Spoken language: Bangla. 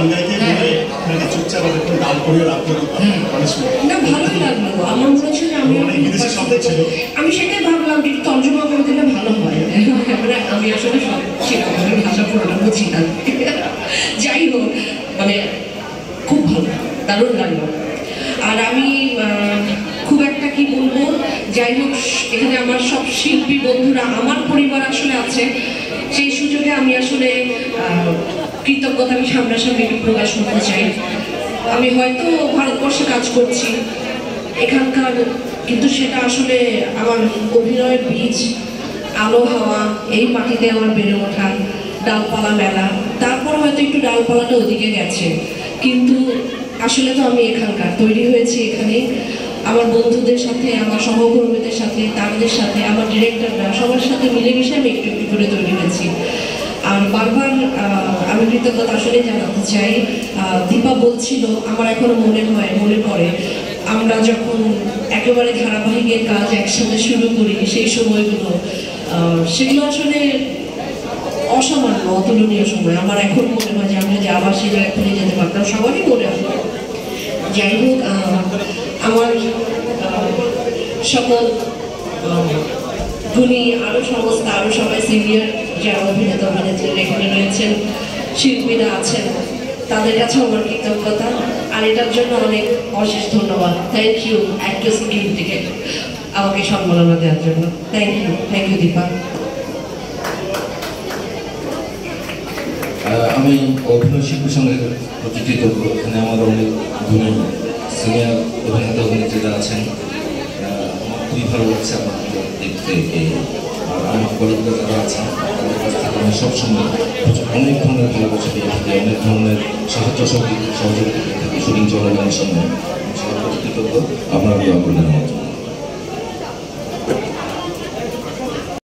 গান গাইতে বলে আপনাকে চুপচাপ একটু ডাল করে রাখতে না, ভালোই লাগলো। আমার মনে হচ্ছে বিদেশি শব্দ ছিল, আমি সেটাই ভাবলাম যে তর্জমা করে দিলে ভালো হয়। মানে আমি আসলে সব সেরকম ভাষা পুরোটা বুঝি না। যাই হোক, মানে খুব ভালো, দারুণ লাগলো। আর আমি খুব একটা কি বলবো, যাই হোক এখানে আমার সব শিল্পী বন্ধুরা, আমার পরিবার আসলে আছে, সেই সুযোগে আমি আসলে কৃতজ্ঞতা আমি সামনাসামনি একটু প্রকাশ করতে চাই। আমি হয়তো ভারতবর্ষে কাজ করছি এখানকার, কিন্তু সেটা আসলে আমার অভিনয়ের বীজ, আলো হাওয়া, এই মাটিতে আমার বেড়ে ওঠা, ডালপালা মেলা, তারপর হয়তো একটু ডালপালাটা ওদিকে গেছে, কিন্তু আসলে তো আমি এখানকার, তৈরি হয়েছি এখানে আমার বন্ধুদের সাথে, আমার সহকর্মীদের সাথে, তাদের সাথে, আমার ডিরেক্টররা, সবার সাথে মিলেমিশে আমি একটু একটু করে তৈরি হয়েছি। আর বারবার আমি কৃতজ্ঞতা আসলে জানাতে চাই। দীপা বলছিল, আমার এখনো মনে পড়ে আমরা যখন একেবারে ধারাবাহিকের কাজ একসাথে শুরু করি, সেই সময়গুলো, সেগুলো আসলে অসামান্য, অতুলনীয় সময়। আমার এখন মনে হয় যে আমি যদি আবার সেই জায়গায় ফিরে যেতে পারতাম, সবারই মনে হয়। যাই হোক, আমার সকল গুণী আরও সংস্থা, আরও সবাই সিনিয়র যারা অভিনেতা অভিনেত্রীরা এখানে রয়েছেন, শিল্পীরা আছেন, তাদের কাছে আমার কৃতজ্ঞতা। আর এটার জন্য অনেক অশেষ ধন্যবাদ। থ্যাংক ইউ অ্যাক্ট্রেস গিল্ডকে আমাকে সম্মাননা দেওয়ার জন্য। Thank you Deepa. আমি অভিনয় শিল্পী সঙ্গে প্রতি কৃতজ্ঞ। এখানে আমাদের অনেক গুণী সিনিয়র অভিনেতা অভিনেত্রীরা আছেন। খুবই ভালো লাগছে আপনাদের দেখতে। আর আমার কলিগরা যারা আছেন তাদের কাছ থেকে আমি সবসময় অনেক ধরনের ভালোবাসা পেয়ে থাকি, অনেক ধরনের সাহায্য সহযোগিতা পেয়ে থাকি শুটিং চলাকালীন সময়। কৃতজ্ঞ আপনারা দোয়া করবেন আমার জন্য।